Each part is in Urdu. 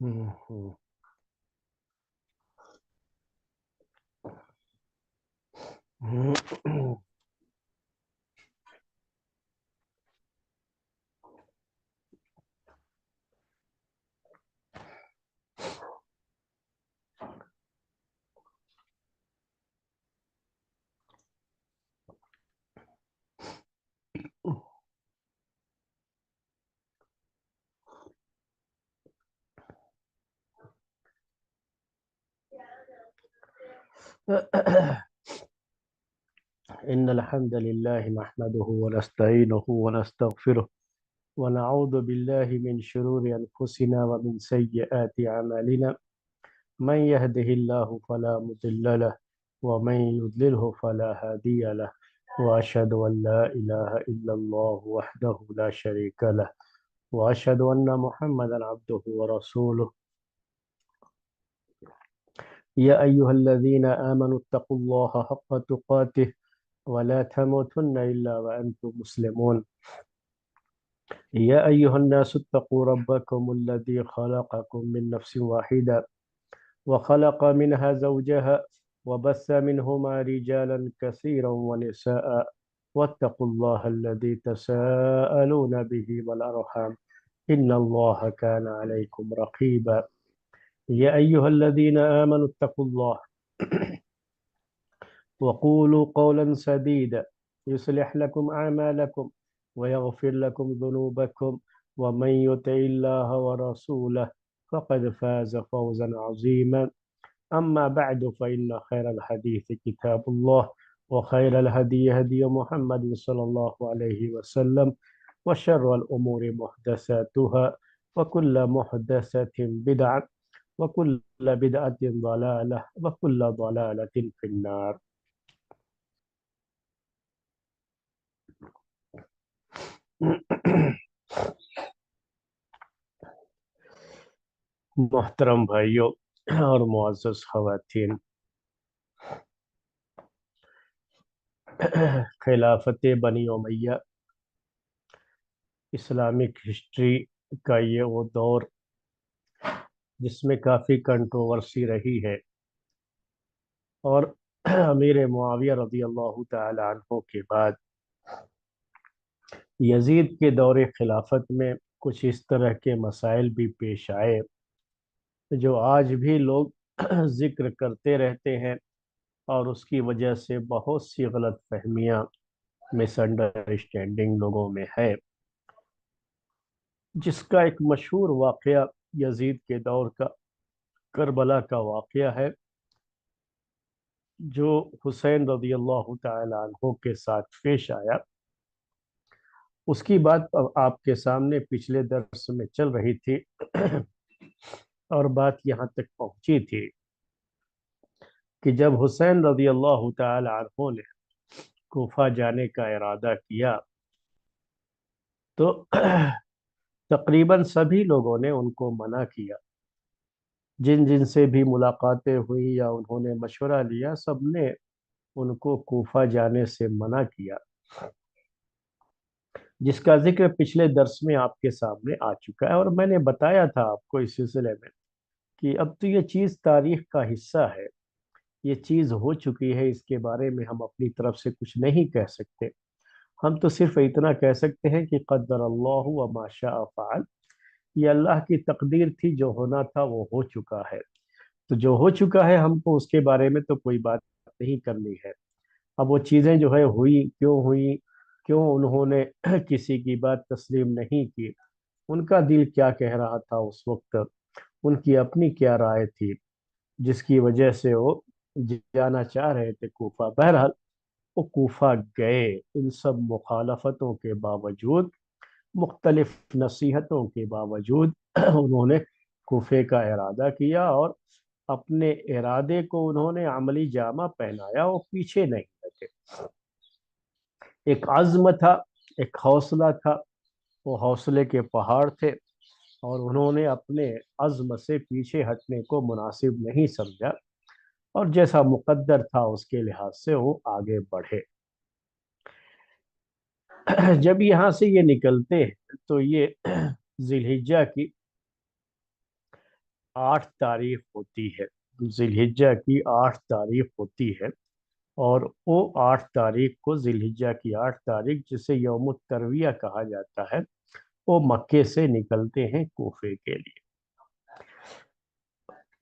ہوں۔ إن الحمد لله نحمده ونستعينه ونستغفره ونعوذ بالله من شرور أنفسنا ومن سيئات أعمالنا من يهده الله فلا مضل له ومن يضلله فلا هادي له وأشهد أن لا إله إلا الله وحده لا شريك له وأشهد أن محمدا عبده ورسوله يا أيها الذين آمنوا اتقوا الله حق تقاته ولا تموتن إلا وأنتم مسلمون يا أيها الناس اتقوا ربكم الذي خلقكم من نفس واحدة وخلق منها زوجها وبث منهما رجالا كثيرا ونساء واتقوا الله الذي تساءلون به والأرحام إن الله كان عليكم رقيبا يا أيها الذين آمنوا اتقوا الله وقولوا قولا سديدا يصلح لكم أعمالكم ويغفر لكم ذنوبكم ومن يطع الله ورسوله فقد فاز فوزا عظيما أما بعد فإن خير الحديث كتاب الله وخير الهدي هدي محمد صلى الله عليه وسلم وشر الأمور محدثاتها وكل محدثة بدعة وكل بدعة ضلالة وكل ضلالة في النار۔ محترم بھائیوں اور معزز خواتین، خلافت بنی امیہ اسلامک ہسٹری کا یہ وہ دور جس میں کافی کنٹروورسی رہی ہے، اور امیر معاویہ رضی اللہ تعالی عنہ کے بعد یزید کے دور خلافت میں کچھ اس طرح کے مسائل بھی پیش آئے جو آج بھی لوگ ذکر کرتے رہتے ہیں، اور اس کی وجہ سے بہت سی غلط فہمیاں، مس انڈرسٹینڈنگ لوگوں میں ہے، جس کا ایک مشہور واقعہ یزید کے دور کا کربلا کا واقعہ ہے، جو حسین رضی اللہ تعالی عنہ کے ساتھ پیش آیا۔ اس کی بات آپ کے سامنے پچھلے درس میں چل رہی تھی، اور بات یہاں تک پہنچی تھی کہ جب حسین رضی اللہ تعالی عنہ نے کوفہ جانے کا ارادہ کیا تو تقریباً سبھی لوگوں نے ان کو منع کیا، جن جن سے بھی ملاقاتیں ہوئی یا انہوں نے مشورہ لیا، سب نے ان کو کوفہ جانے سے منع کیا، جس کا ذکر پچھلے درس میں آپ کے سامنے آ چکا ہے، اور میں نے بتایا تھا آپ کو اس سلسلے میں کہ اب تو یہ چیز تاریخ کا حصہ ہے، یہ چیز ہو چکی ہے، اس کے بارے میں ہم اپنی طرف سے کچھ نہیں کہہ سکتے۔ ہم تو صرف اتنا کہہ سکتے ہیں کہ قدر اللہ وما شاء فعل، یہ اللہ کی تقدیر تھی، جو ہونا تھا وہ ہو چکا ہے، تو جو ہو چکا ہے ہم کو اس کے بارے میں تو کوئی بات نہیں کرنی ہے۔ اب وہ چیزیں جو ہے ہوئی، کیوں انہوں نے کسی کی بات تسلیم نہیں کی، ان کا دل کیا کہہ رہا تھا اس وقت، ان کی اپنی کیا رائے تھی جس کی وجہ سے وہ جانا چاہ رہے تھے کوفہ۔ بہرحال وہ کوفہ گئے، ان سب مخالفتوں کے باوجود، مختلف نصیحتوں کے باوجود انہوں نے کوفے کا ارادہ کیا، اور اپنے ارادے کو انہوں نے عملی جامہ پہنایا، وہ پیچھے نہیں لگے۔ ایک عزم تھا، ایک حوصلہ تھا، وہ حوصلے کے پہاڑ تھے، اور انہوں نے اپنے عزم سے پیچھے ہٹنے کو مناسب نہیں سمجھا، اور جیسا مقدر تھا اس کے لحاظ سے وہ آگے بڑھے۔ جب یہاں سے یہ نکلتے ہیں تو یہ ذی الحجہ کی 8 تاریخ ہوتی ہے، ذی الحجہ کی 8 تاریخ ہوتی ہے، اور وہ 8 تاریخ کو، ذی الحجہ کی 8 تاریخ، جسے یوم الترویہ کہا جاتا ہے، وہ مکے سے نکلتے ہیں کوفے کے لیے۔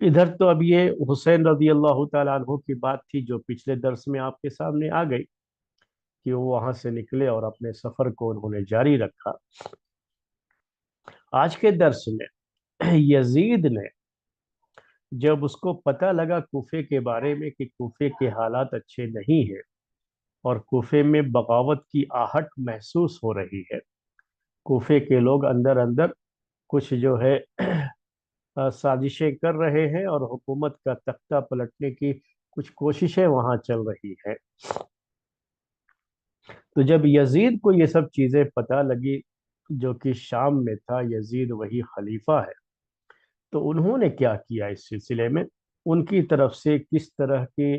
ادھر تو اب یہ حسین رضی اللہ تعالیٰ عنہ کی بات تھی جو پچھلے درس میں آپ کے سامنے آ گئی، کہ وہ وہاں سے نکلے اور اپنے سفر کو انہوں نے جاری رکھا۔ آج کے درس میں یزید نے جب اس کو پتہ لگا کوفے کے بارے میں کہ کوفے کے حالات اچھے نہیں ہیں اور کوفے میں بغاوت کی آہٹ محسوس ہو رہی ہے، کوفے کے لوگ اندر اندر کچھ جو ہے سازشیں کر رہے ہیں اور حکومت کا تختہ پلٹنے کی کچھ کوششیں وہاں چل رہی ہیں، تو جب یزید کو یہ سب چیزیں پتہ لگی، جو کہ شام میں تھا، یزید وہی خلیفہ ہے، تو انہوں نے کیا کیا اس سلسلے میں، ان کی طرف سے کس طرح کے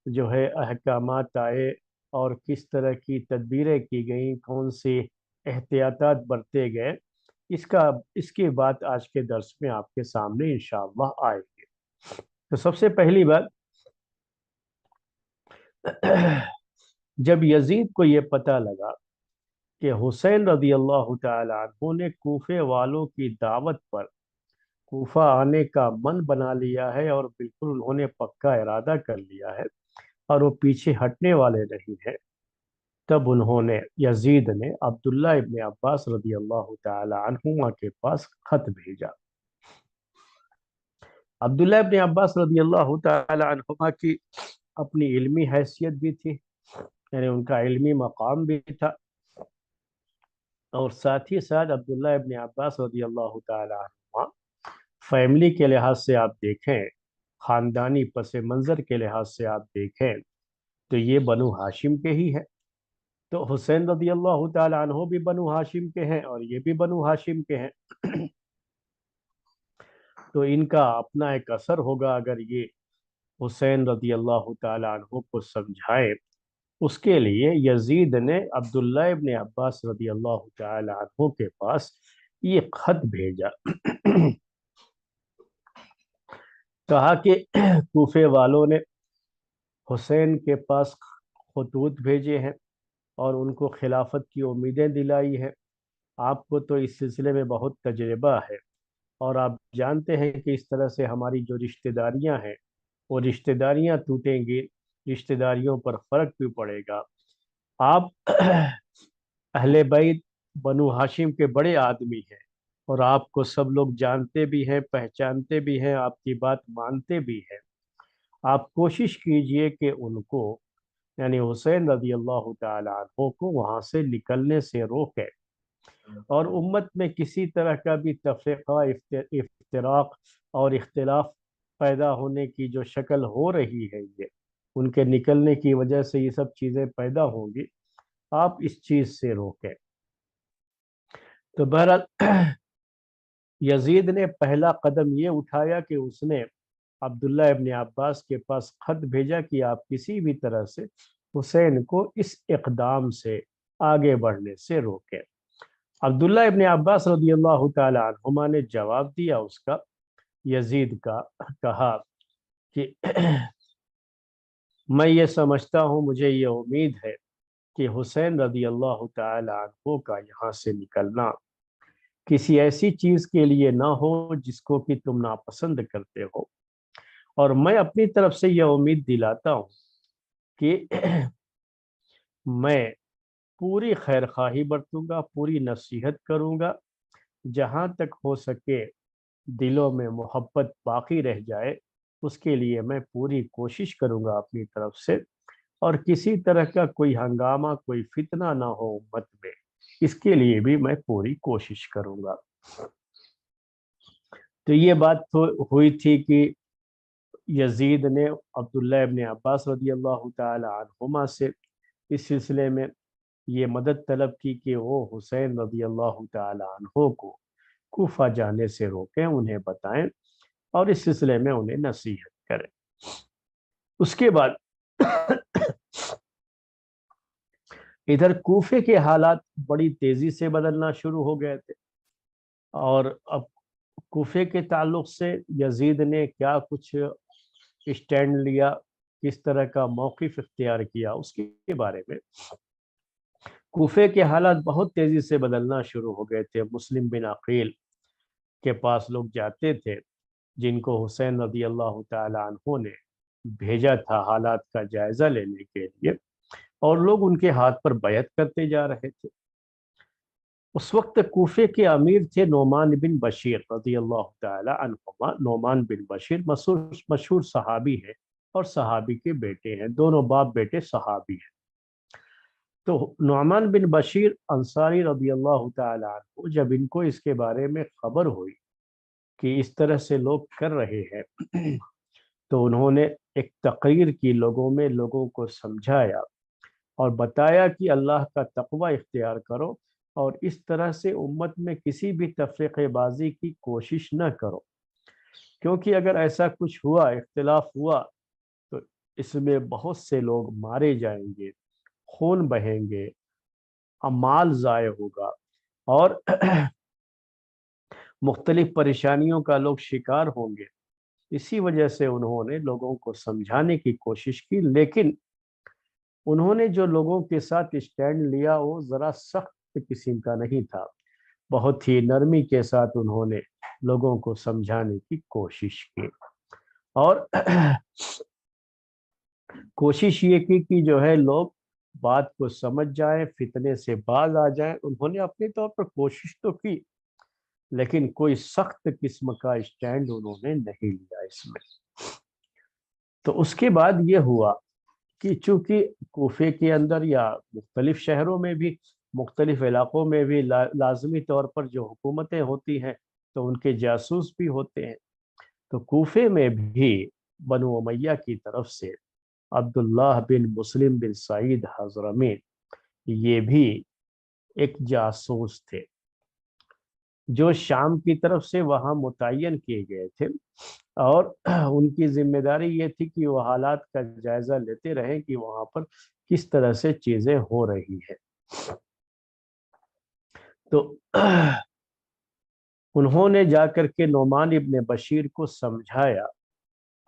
جو ہے احکامات آئے اور کس طرح کی تدبیریں کی گئیں، کون سے احتیاطات برتے گئے، اس کی بات آج کے درس میں آپ کے سامنے انشاءاللہ آئے گی۔ تو سب سے پہلی بات، جب یزید کو یہ پتہ لگا کہ حسین رضی اللہ تعالی عنہ نے کوفے والوں کی دعوت پر کوفہ آنے کا من بنا لیا ہے اور بالکل انہوں نے پکا ارادہ کر لیا ہے اور وہ پیچھے ہٹنے والے نہیں ہیں، تب انہوں نے، یزید نے، عبداللہ ابن عباس رضی اللہ تعالی عنہما کے پاس خط بھیجا۔ عبداللہ ابن عباس رضی اللہ تعالی عنہما کی اپنی علمی حیثیت بھی تھی، یعنی ان کا علمی مقام بھی تھا، اور ساتھ ہی ساتھ عبداللہ ابن عباس رضی اللہ تعالی عنہما فیملی کے لحاظ سے آپ دیکھیں، خاندانی پس منظر کے لحاظ سے آپ دیکھیں تو یہ بنو ہاشم کے ہی ہے، تو حسین رضی اللہ تعالی عنہ بھی بنو ہاشم کے ہیں اور یہ بھی بنو ہاشم کے ہیں، تو ان کا اپنا ایک اثر ہوگا اگر یہ حسین رضی اللہ تعالی عنہ کو سمجھائے۔ اس کے لیے یزید نے عبداللہ ابن عباس رضی اللہ تعالی عنہ کے پاس یہ خط بھیجا، کہا کہ کوفے والوں نے حسین کے پاس خطوط بھیجے ہیں اور ان کو خلافت کی امیدیں دلائی ہیں، آپ کو تو اس سلسلے میں بہت تجربہ ہے اور آپ جانتے ہیں کہ اس طرح سے ہماری جو رشتہ داریاں ہیں وہ رشتہ داریاں ٹوٹیں گی، رشتہ داریوں پر فرق بھی پڑے گا، آپ اہل بیت بنو ہاشم کے بڑے آدمی ہیں اور آپ کو سب لوگ جانتے بھی ہیں، پہچانتے بھی ہیں، آپ کی بات مانتے بھی ہیں، آپ کوشش کیجئے کہ ان کو، یعنی حسین رضی اللہ تعالی عنہ کو وہاں سے نکلنے سے روکے، اور امت میں کسی طرح کا بھی تفرقہ، افتراق اور اختلاف پیدا ہونے کی جو شکل ہو رہی ہے، یہ ان کے نکلنے کی وجہ سے یہ سب چیزیں پیدا ہوں گی، آپ اس چیز سے روکیں۔ تو بہرحال یزید نے پہلا قدم یہ اٹھایا کہ اس نے عبداللہ ابن عباس کے پاس خط بھیجا کہ آپ کسی بھی طرح سے حسین کو اس اقدام سے آگے بڑھنے سے روکیں۔ عبداللہ ابن عباس رضی اللہ تعالی عنہما نے جواب دیا اس کا، یزید کا، کہا کہ میں یہ سمجھتا ہوں، مجھے یہ امید ہے کہ حسین رضی اللہ تعالی عنہ کا یہاں سے نکلنا کسی ایسی چیز کے لیے نہ ہو جس کو کہ تم ناپسند کرتے ہو، اور میں اپنی طرف سے یہ امید دلاتا ہوں کہ میں پوری خیر خواہی برتوں گا، پوری نصیحت کروں گا، جہاں تک ہو سکے دلوں میں محبت باقی رہ جائے اس کے لیے میں پوری کوشش کروں گا اپنی طرف سے، اور کسی طرح کا کوئی ہنگامہ، کوئی فتنہ نہ ہو امت میں، اس کے لیے بھی میں پوری کوشش کروں گا۔ تو یہ بات تو ہوئی تھی کہ یزید نے عبداللہ ابن عباس رضی اللہ تعالی عنہما سے اس سلسلے میں یہ مدد طلب کی کہ وہ حسین رضی اللہ تعالی عنہ کو کوفہ جانے سے روکیں، انہیں بتائیں اور اس سلسلے میں انہیں نصیحت کریں۔ اس کے بعد ادھر کوفے کے حالات بڑی تیزی سے بدلنا شروع ہو گئے تھے، اور اب کوفے کے تعلق سے یزید نے کیا کچھ اسٹینڈ لیا، کس طرح کا موقف اختیار کیا، اس کے بارے میں کوفے کے حالات بہت تیزی سے بدلنا شروع ہو گئے تھے۔ مسلم بن عقیل کے پاس لوگ جاتے تھے، جن کو حسین رضی اللہ تعالی عنہ نے بھیجا تھا حالات کا جائزہ لینے کے لیے، اور لوگ ان کے ہاتھ پر بیعت کرتے جا رہے تھے۔ اس وقت کوفے کے امیر تھے نعمان بن بشیر رضی اللہ تعالی عنہما۔ نعمان بن بشیر مشہور صحابی ہیں اور صحابی کے بیٹے ہیں، دونوں باپ بیٹے صحابی ہیں۔ تو نعمان بن بشیر انصاری رضی اللہ تعالی عنہ، جب ان کو اس کے بارے میں خبر ہوئی کہ اس طرح سے لوگ کر رہے ہیں، تو انہوں نے ایک تقریر کی، لوگوں کو سمجھایا اور بتایا کہ اللہ کا تقوی اختیار کرو اور اس طرح سے امت میں کسی بھی تفرقے بازی کی کوشش نہ کرو، کیونکہ اگر ایسا کچھ ہوا، اختلاف ہوا، تو اس میں بہت سے لوگ مارے جائیں گے، خون بہیں گے، مال ضائع ہوگا، اور مختلف پریشانیوں کا لوگ شکار ہوں گے۔ اسی وجہ سے انہوں نے لوگوں کو سمجھانے کی کوشش کی، لیکن انہوں نے جو لوگوں کے ساتھ اسٹینڈ لیا وہ ذرا سخت قسم کا نہیں تھا، بہت ہی نرمی کے ساتھ انہوں نے لوگوں کو سمجھانے کی کوشش کی، اور کوشش یہ کی کہ جو ہے لوگ بات کو سمجھ جائیں، فتنے سے باز آ جائیں۔ انہوں نے اپنے طور پر کوشش تو کی، لیکن کوئی سخت قسم کا اسٹینڈ انہوں نے نہیں لیا اس میں۔ تو اس کے بعد یہ ہوا کہ چونکہ کوفے کے اندر یا مختلف شہروں میں بھی، مختلف علاقوں میں بھی لازمی طور پر جو حکومتیں ہوتی ہیں تو ان کے جاسوس بھی ہوتے ہیں، تو کوفے میں بھی بنو امیہ کی طرف سے عبداللہ بن مسلم بن سعید حضرمی، یہ بھی ایک جاسوس تھے جو شام کی طرف سے وہاں متعین کیے گئے تھے، اور ان کی ذمہ داری یہ تھی کہ وہ حالات کا جائزہ لیتے رہیں کہ وہاں پر کس طرح سے چیزیں ہو رہی ہیں۔ تو انہوں نے جا کر کے نعمان ابن بشیر کو سمجھایا،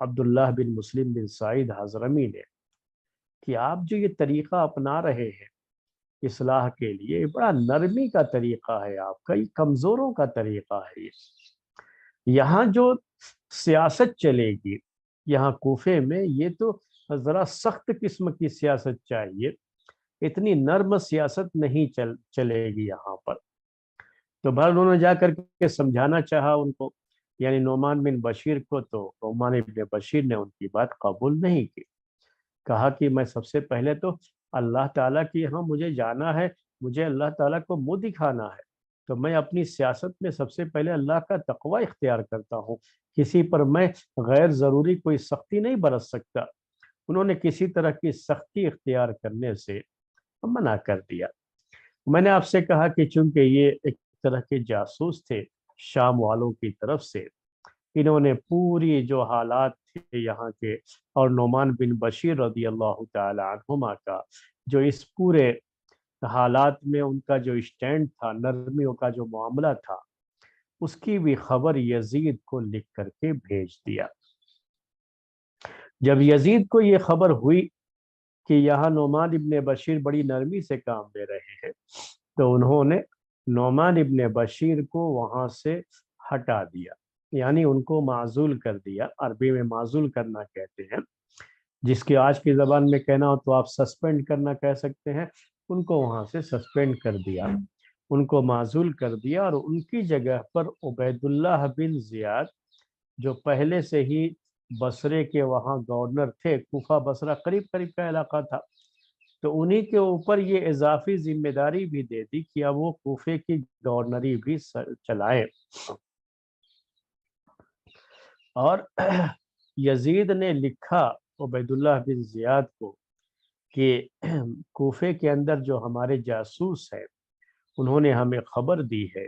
عبداللہ بن مسلم بن سعید حضرمی نے، کہ آپ جو یہ طریقہ اپنا رہے ہیں اصلاح کے لیے، یہ بڑا نرمی کا طریقہ ہے، آپ کا یہ کمزوروں کا طریقہ ہے۔ یہاں جو سیاست چلے گی یہاں کوفے میں، یہ تو ذرا سخت قسم کی سیاست چاہیے، اتنی نرم سیاست نہیں چلے گی یہاں پر۔ تو بہر انہوں نے جا کر کے سمجھانا چاہا ان کو، یعنی نعمان بن بشیر کو، تو نعمان بن بشیر نے ان کی بات قبول نہیں کی، کہا کہ میں سب سے پہلے تو اللہ تعالیٰ کی یہاں مجھے جانا ہے، مجھے اللہ تعالیٰ کو منہ دکھانا ہے، تو میں اپنی سیاست میں سب سے پہلے اللہ کا تقوی اختیار کرتا ہوں، کسی پر میں غیر ضروری کوئی سختی نہیں برت سکتا۔ انہوں نے کسی طرح کی سختی اختیار کرنے سے منع کر دیا۔ میں نے آپ سے کہا کہ چونکہ یہ ایک طرح کے جاسوس تھے شام والوں کی طرف سے، انہوں نے پوری جو حالات تھے یہاں کے، اور نعمان بن بشیر رضی اللہ تعالی عنہما کا جو اس پورے حالات میں ان کا جو اسٹینڈ تھا، نرمیوں کا جو معاملہ تھا، اس کی بھی خبر یزید کو لکھ کر کے بھیج دیا۔ جب یزید کو یہ خبر ہوئی کہ یہاں نعمان ابن بشیر بڑی نرمی سے کام لے رہے ہیں، تو انہوں نے نعمان ابن بشیر کو وہاں سے ہٹا دیا، یعنی ان کو معزول کر دیا۔ عربی میں معزول کرنا کہتے ہیں، جس کی آج کی زبان میں کہنا ہو تو آپ سسپینڈ کرنا کہہ سکتے ہیں۔ ان کو وہاں سے سسپینڈ کر دیا، ان کو معزول کر دیا، اور ان کی جگہ پر عبید اللہ بن زیاد، جو پہلے سے ہی بصرے کے وہاں گورنر تھے، کوفہ بصرہ قریب قریب کا علاقہ تھا، تو انہی کے اوپر یہ اضافی ذمہ داری بھی دے دی کہ اب وہ کوفے کی گورنری بھی چلائے۔ اور یزید نے لکھا عبید اللہ بن زیاد کو کہ کوفے کے اندر جو ہمارے جاسوس ہیں، انہوں نے ہمیں خبر دی ہے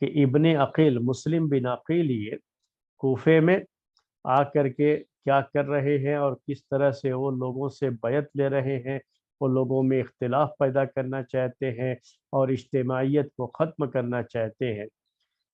کہ ابن عقیل، مسلم بن عقیل، یہ کوفے میں آ کر کے کیا کر رہے ہیں اور کس طرح سے وہ لوگوں سے بیعت لے رہے ہیں، وہ لوگوں میں اختلاف پیدا کرنا چاہتے ہیں اور اجتماعیت کو ختم کرنا چاہتے ہیں۔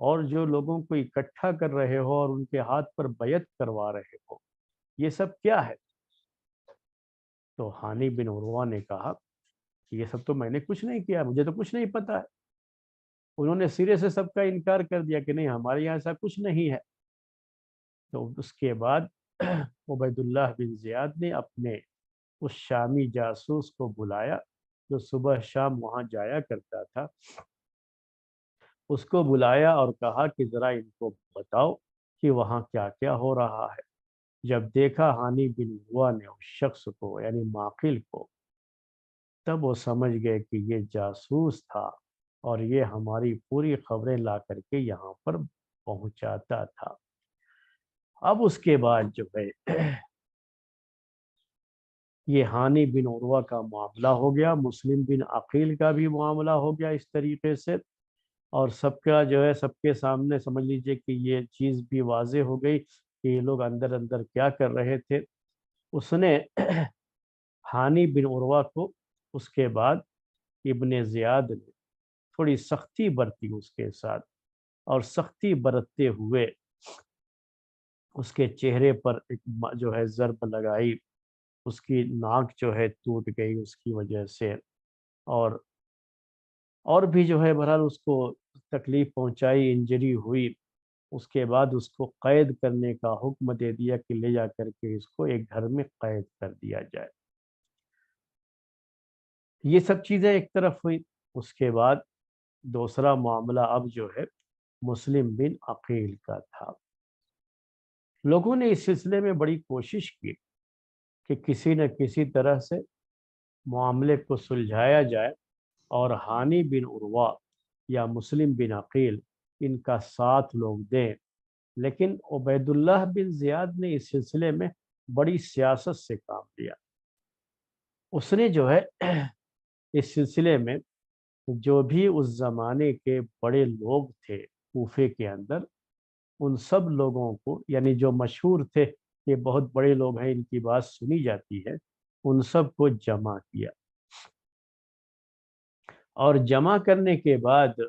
اور جو لوگوں کو اکٹھا کر رہے ہو اور ان کے ہاتھ پر بیعت کروا رہے ہو، یہ سب کیا ہے؟ تو ہانی بن عروہ نے کہا کہ یہ سب تو میں نے کچھ نہیں کیا، مجھے تو کچھ نہیں پتا ہے۔ انہوں نے سرے سے سب کا انکار کر دیا کہ نہیں، ہمارے یہاں ایسا کچھ نہیں ہے۔ تو اس کے بعد عبید اللہ بن زیاد نے اپنے اس شامی جاسوس کو بلایا جو صبح شام وہاں جایا کرتا تھا، اس کو بلایا اور کہا کہ ذرا ان کو بتاؤ کہ وہاں کیا کیا ہو رہا ہے۔ جب دیکھا ہانی بن عروہ نے اس شخص کو یعنی معقل کو، تب وہ سمجھ گئے کہ یہ جاسوس تھا اور یہ ہماری پوری خبریں لا کر کے یہاں پر پہنچاتا تھا۔ اب اس کے بعد جو ہے یہ ہانی بن عروہ کا معاملہ ہو گیا، مسلم بن عقیل کا بھی معاملہ ہو گیا اس طریقے سے، اور سب کا جو ہے سب کے سامنے سمجھ لیجئے کہ یہ چیز بھی واضح ہو گئی کہ یہ لوگ اندر اندر کیا کر رہے تھے۔ اس نے ہانی بن عروہ کو اس کے بعد ابن زیاد نے تھوڑی سختی برتی اس کے ساتھ، اور سختی برتتے ہوئے اس کے چہرے پر ایک جو ہے ضرب لگائی، اس کی ناک جو ہے ٹوٹ گئی اس کی وجہ سے، اور بھی جو ہے بہرحال اس کو تکلیف پہنچائی، انجری ہوئی۔ اس کے بعد اس کو قید کرنے کا حکم دے دیا کہ لے جا کر کے اس کو ایک گھر میں قید کر دیا جائے۔ یہ سب چیزیں ایک طرف ہوئی۔ اس کے بعد دوسرا معاملہ اب جو ہے مسلم بن عقیل کا تھا۔ لوگوں نے اس سلسلے میں بڑی کوشش کی کہ کسی نہ کسی طرح سے معاملے کو سلجھایا جائے اور ہانی بن عروہ یا مسلم بن عقیل ان کا ساتھ لوگ دیں، لیکن عبید اللہ بن زیاد نے اس سلسلے میں بڑی سیاست سے کام لیا۔ اس نے جو ہے اس سلسلے میں جو بھی اس زمانے کے بڑے لوگ تھے کوفے کے اندر، ان سب لوگوں کو یعنی جو مشہور تھے کہ بہت بڑے لوگ ہیں، ان کی بات سنی جاتی ہے، ان سب کو جمع کیا، اور جمع کرنے کے بعد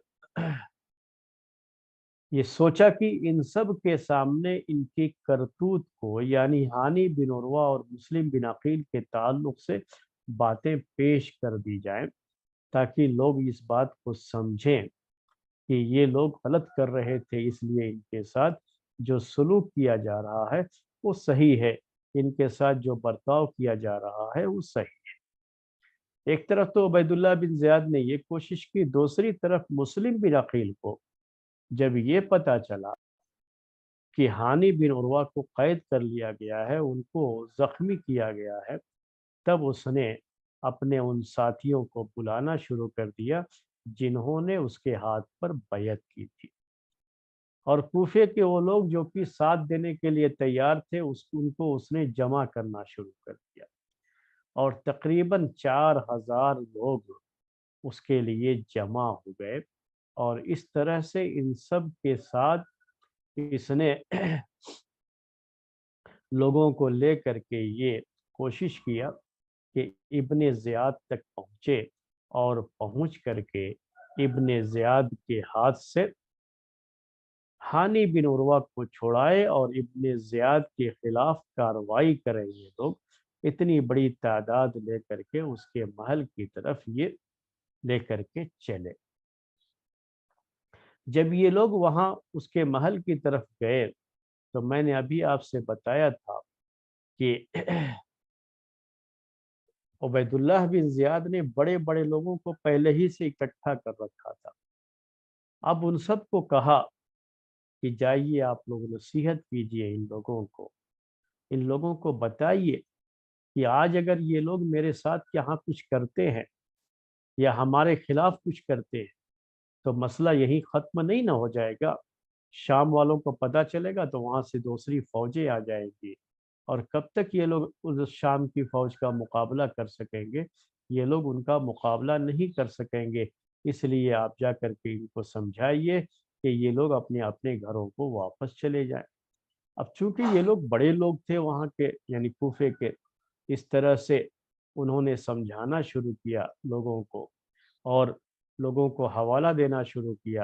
یہ سوچا کہ ان سب کے سامنے ان کی کرتوت کو یعنی ہانی بن عروہ اور مسلم بن عقیل کے تعلق سے باتیں پیش کر دی جائیں، تاکہ لوگ اس بات کو سمجھیں کہ یہ لوگ غلط کر رہے تھے، اس لیے ان کے ساتھ جو سلوک کیا جا رہا ہے وہ صحیح ہے، ان کے ساتھ جو برتاؤ کیا جا رہا ہے وہ صحیح ہے۔ ایک طرف تو عبید اللہ بن زیاد نے یہ کوشش کی، دوسری طرف مسلم بن عقیل کو جب یہ پتا چلا کہ ہانی بن عروہ کو قید کر لیا گیا ہے، ان کو زخمی کیا گیا ہے، تب اس نے اپنے ان ساتھیوں کو بلانا شروع کر دیا جنہوں نے اس کے ہاتھ پر بیعت کی تھی، اور کوفے کے وہ لوگ جو کہ ساتھ دینے کے لیے تیار تھے ان کو اس نے جمع کرنا شروع کر دیا، اور تقریباً 4000 لوگ اس کے لیے جمع ہو گئے، اور اس طرح سے ان سب کے ساتھ اس نے لوگوں کو لے کر کے یہ کوشش کیا کہ ابن زیاد تک پہنچے، اور پہنچ کر کے ابن زیاد کے ہاتھ سے ہانی بن عروہ کو چھوڑائے اور ابن زیاد کے خلاف کارروائی کریں یہ لوگ۔ اتنی بڑی تعداد لے کر کے اس کے محل کی طرف یہ لے کر کے چلے۔ جب یہ لوگ وہاں اس کے محل کی طرف گئے تو میں نے ابھی آپ سے بتایا تھا کہ عبید اللہ بن زیاد نے بڑے بڑے لوگوں کو پہلے ہی سے اکٹھا کر رکھا تھا۔ اب ان سب کو کہا کہ جائیے آپ لوگ نصیحت کیجئے ان لوگوں کو بتائیے کہ آج اگر یہ لوگ میرے ساتھ یہاں کچھ کرتے ہیں یا ہمارے خلاف کچھ کرتے ہیں تو مسئلہ یہی ختم نہیں نہ ہو جائے گا۔ شام والوں کو پتہ چلے گا تو وہاں سے دوسری فوجیں آ جائیں گی، اور کب تک یہ لوگ اس شام کی فوج کا مقابلہ کر سکیں گے؟ یہ لوگ ان کا مقابلہ نہیں کر سکیں گے، اس لیے آپ جا کر کے ان کو سمجھائیے کہ یہ لوگ اپنے اپنے گھروں کو واپس چلے جائیں۔ اب چونکہ یہ لوگ بڑے لوگ تھے وہاں کے یعنی کوفے کے، اس طرح سے انہوں نے سمجھانا شروع کیا لوگوں کو، اور لوگوں کو حوالہ دینا شروع کیا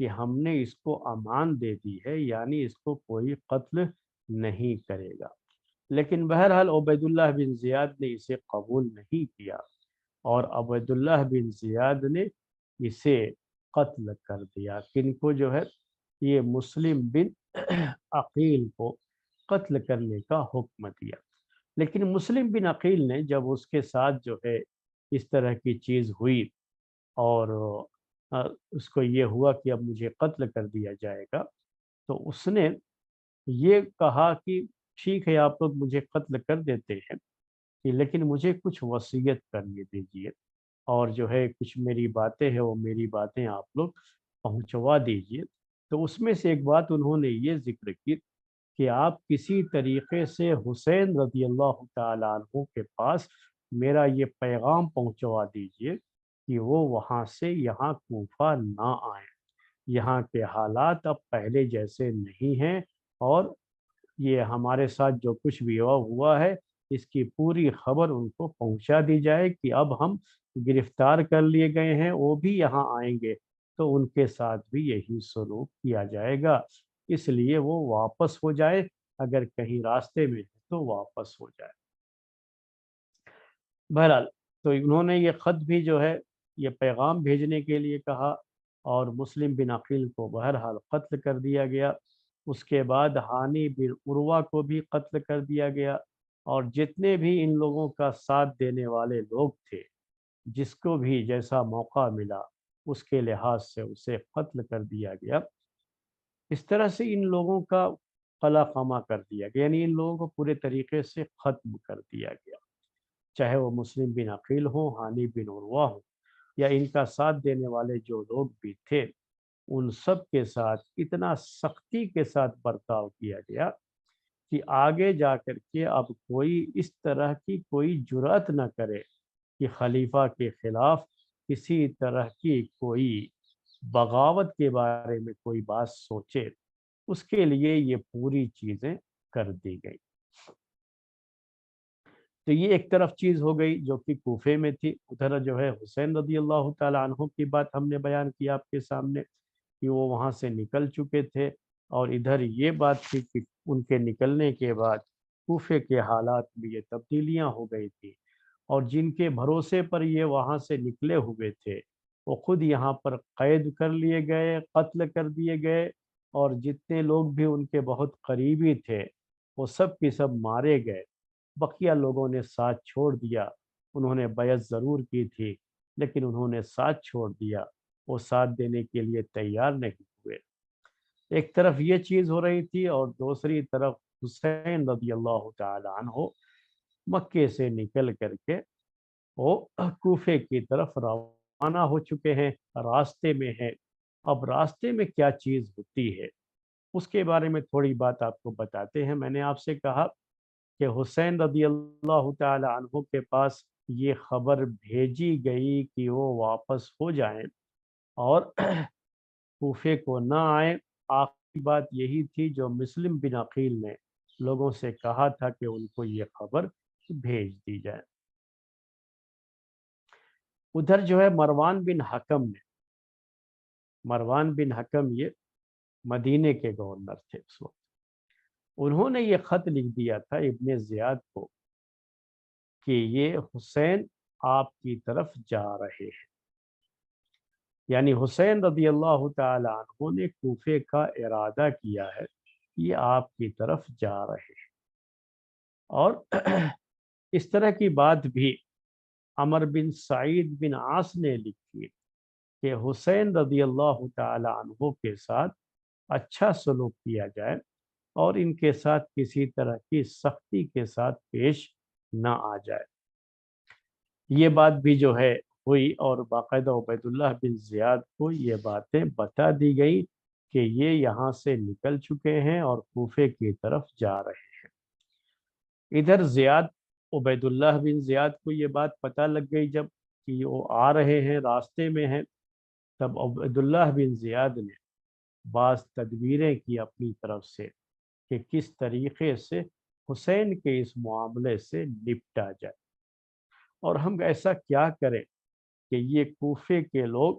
کہ ہم نے اس کو امان دے دی ہے، یعنی اس کو کوئی قتل نہیں کرے گا۔ لیکن بہرحال عبید اللہ بن زیاد نے اسے قبول نہیں کیا، اور عبید اللہ بن زیاد نے اسے قتل کر دیا۔ کن کو جو ہے، یہ مسلم بن عقیل کو قتل کرنے کا حکم دیا۔ لیکن مسلم بن عقیل نے جب اس کے ساتھ جو ہے اس طرح کی چیز ہوئی، اور اس کو یہ ہوا کہ اب مجھے قتل کر دیا جائے گا، تو اس نے یہ کہا کہ ٹھیک ہے، آپ لوگ مجھے قتل کر دیتے ہیں، کہ لیکن مجھے کچھ وصیت کرنے دیجیے، اور جو ہے کچھ میری باتیں ہیں وہ میری باتیں آپ لوگ پہنچوا دیجیے۔ تو اس میں سے ایک بات انہوں نے یہ ذکر کی کہ آپ کسی طریقے سے حسین رضی اللہ تعالیٰ عنہ کے پاس میرا یہ پیغام پہنچوا دیجیے کہ وہ وہاں سے یہاں کوفہ نہ آئیں۔ یہاں کے حالات اب پہلے جیسے نہیں ہیں، اور یہ ہمارے ساتھ جو کچھ بھی ہوا ہے اس کی پوری خبر ان کو پہنچا دی جائے کہ اب ہم گرفتار کر لیے گئے ہیں، وہ بھی یہاں آئیں گے تو ان کے ساتھ بھی یہی سلوک کیا جائے گا، اس لیے وہ واپس ہو جائے، اگر کہیں راستے میں ہے تو واپس ہو جائے۔ بہرحال تو انہوں نے یہ خط بھی جو ہے یہ پیغام بھیجنے کے لیے کہا، اور مسلم بن عقیل کو بہرحال قتل کر دیا گیا۔ اس کے بعد ہانی بن عروہ کو بھی قتل کر دیا گیا، اور جتنے بھی ان لوگوں کا ساتھ دینے والے لوگ تھے، جس کو بھی جیسا موقع ملا اس کے لحاظ سے اسے قتل کر دیا گیا۔ اس طرح سے ان لوگوں کا قلع قمع کر دیا گیا، یعنی ان لوگوں کو پورے طریقے سے ختم کر دیا گیا، چاہے وہ مسلم بن عقیل ہوں، ہانی بن عروہ ہوں، یا ان کا ساتھ دینے والے جو لوگ بھی تھے، ان سب کے ساتھ اتنا سختی کے ساتھ برتاؤ کیا گیا کہ آگے جا کر کے اب کوئی اس طرح کی کوئی جرأت نہ کرے کہ خلیفہ کے خلاف کسی طرح کی کوئی بغاوت کے بارے میں کوئی بات سوچے۔ اس کے لیے یہ پوری چیزیں کر دی گئی۔ تو یہ ایک طرف چیز ہو گئی جو کہ کوفے میں تھی۔ ادھر جو ہے حسین رضی اللہ تعالی عنہ کی بات ہم نے بیان کی آپ کے سامنے کہ وہ وہاں سے نکل چکے تھے، اور ادھر یہ بات تھی کہ ان کے نکلنے کے بعد کوفے کے حالات میں یہ تبدیلیاں ہو گئی تھی، اور جن کے بھروسے پر یہ وہاں سے نکلے ہوئے تھے وہ خود یہاں پر قید کر لیے گئے، قتل کر دیے گئے، اور جتنے لوگ بھی ان کے بہت قریبی تھے وہ سب کی سب مارے گئے۔ بقیہ لوگوں نے ساتھ چھوڑ دیا، انہوں نے بیعت ضرور کی تھی لیکن انہوں نے ساتھ چھوڑ دیا، وہ ساتھ دینے کے لیے تیار نہیں ہوئے۔ ایک طرف یہ چیز ہو رہی تھی، اور دوسری طرف حسین رضی اللہ تعالی عنہ مکے سے نکل کر کے وہ کوفے کی طرف روانہ ہو چکے ہیں، راستے میں ہیں۔ اب راستے میں کیا چیز ہوتی ہے اس کے بارے میں تھوڑی بات آپ کو بتاتے ہیں۔ میں نے آپ سے کہا کہ حسین رضی اللہ تعالی عنہ کے پاس یہ خبر بھیجی گئی کہ وہ واپس ہو جائیں اور کوفے کو نہ آئیں۔ آخری بات یہی تھی جو مسلم بن عقیل نے لوگوں سے کہا تھا کہ ان کو یہ خبر بھیج دی جائے۔ ادھر جو ہے مروان بن حکم یہ مدینے کے گورنر تھے اس وقت، انہوں نے یہ خط لکھ دیا تھا ابن زیاد کو کہ یہ حسین آپ کی طرف جا رہے ہیں، یعنی حسین رضی اللہ تعالی عنہ نے کوفے کا ارادہ کیا ہے، یہ آپ کی طرف جا رہے ہیں۔ اور اس طرح کی بات بھی عمر بن سعید بن عاص نے لکھی کہ حسین رضی اللہ تعالی عنہ کے ساتھ اچھا سلوک کیا جائے، اور ان کے ساتھ کسی طرح کی سختی کے ساتھ پیش نہ آ جائے۔ یہ بات بھی جو ہے ہوئی، اور باقاعدہ عبید اللہ بن زیاد کو یہ باتیں بتا دی گئی کہ یہ یہاں سے نکل چکے ہیں اور کوفے کی طرف جا رہے ہیں۔ ادھر عبید اللہ بن زیاد کو یہ بات پتہ لگ گئی جب کہ وہ آ رہے ہیں، راستے میں ہیں، تب عبید اللہ بن زیاد نے بعض تدبیریں کی اپنی طرف سے کہ کس طریقے سے حسین کے اس معاملے سے نپٹا جائے، اور ہم ایسا کیا کریں کہ یہ کوفے کے لوگ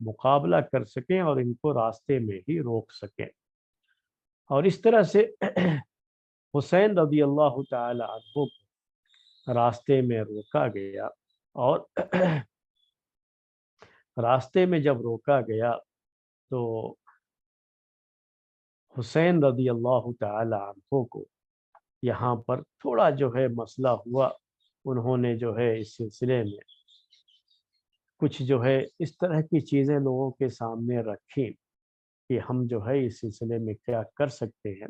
مقابلہ کر سکیں اور ان کو راستے میں ہی روک سکیں۔ اور اس طرح سے حسین رضی اللہ تعالی عنہ کو راستے میں روکا گیا، اور راستے میں جب روکا گیا تو حسین رضی اللہ تعالی عنہ کو یہاں پر تھوڑا جو ہے مسئلہ ہوا۔ انہوں نے جو ہے اس سلسلے میں کچھ جو ہے اس طرح کی چیزیں لوگوں کے سامنے رکھی کہ ہم جو ہے اس سلسلے میں کیا کر سکتے ہیں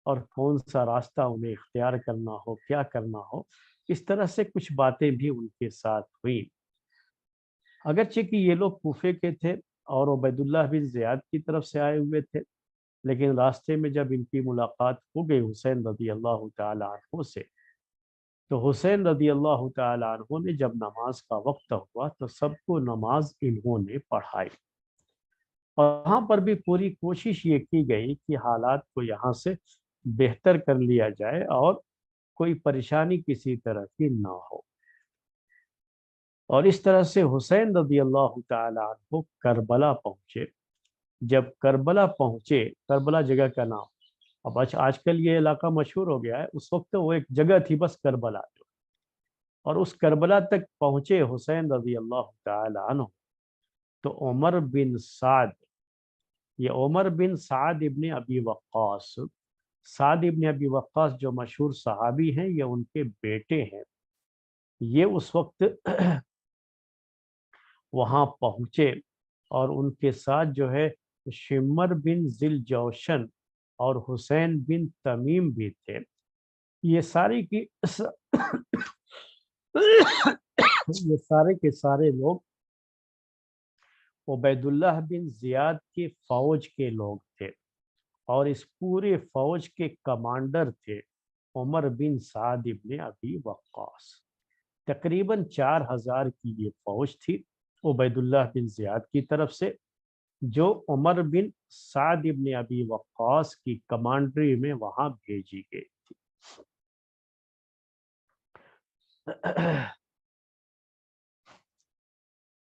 اور کون سا راستہ انہیں اختیار کرنا ہو، کیا کرنا ہو۔ اس طرح سے کچھ باتیں بھی ان کے ساتھ ہوئی، اگرچہ کہ یہ لوگ کوفے کے تھے اور عبید اللہ بن زیاد کی طرف سے آئے ہوئے تھے، لیکن راستے میں جب ان کی ملاقات ہو گئی حسین رضی اللہ تعالی عنہ سے، تو حسین رضی اللہ تعالی عنہ نے جب نماز کا وقت ہوا تو سب کو نماز انہوں نے پڑھائی، اور وہاں پر بھی پوری کوشش یہ کی گئی کہ حالات کو یہاں سے بہتر کر لیا جائے اور کوئی پریشانی کسی طرح کی نہ ہو۔ اور اس طرح سے حسین رضی اللہ تعالی عنہ کربلا پہنچے۔ جب کربلا پہنچے، کربلا جگہ کا نام، اب آج کل یہ علاقہ مشہور ہو گیا ہے، اس وقت وہ ایک جگہ تھی بس کربلا، اور اس کربلا تک پہنچے حسین رضی اللہ تعالی عنہ تو عمر بن سعد، یہ عمر بن سعد ابن ابی وقاص، سعد ابن ابی وقاص جو مشہور صحابی ہیں، یہ ان کے بیٹے ہیں، یہ اس وقت وہاں پہنچے، اور ان کے ساتھ جو ہے شمر بن ذل جوشن اور حسین بن تمیم بھی تھے۔ یہ سارے کی یہ سارے کے سارے لوگ عبید اللہ بن زیاد کے فوج کے لوگ تھے، اور اس پورے فوج کے کمانڈر تھے عمر بن سعد ابن ابی وقاص۔ تقریباً 4000 کی یہ فوج تھی عبید اللہ بن زیاد کی طرف سے، جو عمر بن سعد ابن ابی وقاص کی کمانڈری میں وہاں بھیجی گئی تھی۔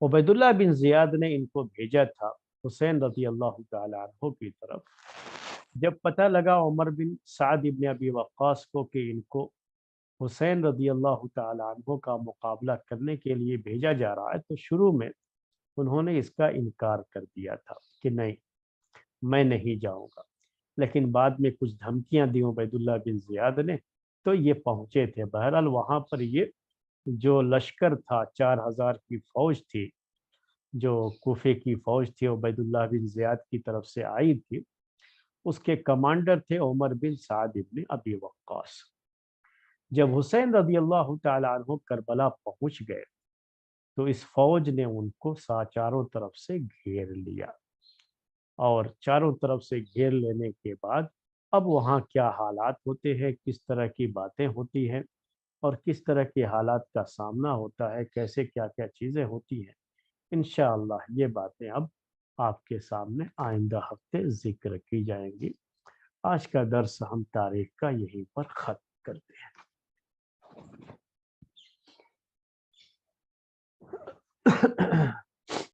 عبید اللہ بن زیاد نے ان کو بھیجا تھا حسین رضی اللہ تعالی عنہ کی طرف۔ جب پتہ لگا عمر بن سعد ابن ابی وقاص کو کہ ان کو حسین رضی اللہ تعالی عنہ کا مقابلہ کرنے کے لیے بھیجا جا رہا ہے، تو شروع میں انہوں نے اس کا انکار کر دیا تھا کہ نہیں، میں نہیں جاؤں گا، لیکن بعد میں کچھ دھمکیاں دی عبید اللہ بن زیاد نے، تو یہ پہنچے تھے۔ بہرحال وہاں پر یہ جو لشکر تھا، 4000 کی فوج تھی، جو کوفے کی فوج تھی عبید اللہ بن زیاد کی طرف سے آئی تھی، اس کے کمانڈر تھے عمر بن سعد ابن ابی وقاص۔ جب حسین رضی اللہ تعالی عنہ کربلا پہنچ گئے تو اس فوج نے ان کو چاروں طرف سے گھیر لیا، اور چاروں طرف سے گھیر لینے کے بعد اب وہاں کیا حالات ہوتے ہیں، کس طرح کی باتیں ہوتی ہیں، اور کس طرح کے حالات کا سامنا ہوتا ہے، کیسے کیا کیا چیزیں ہوتی ہیں، انشاءاللہ یہ باتیں اب آپ کے سامنے آئندہ ہفتے ذکر کی جائیں گی۔ آج کا درس ہم تاریخ کا یہیں پر ختم کرتے ہیں۔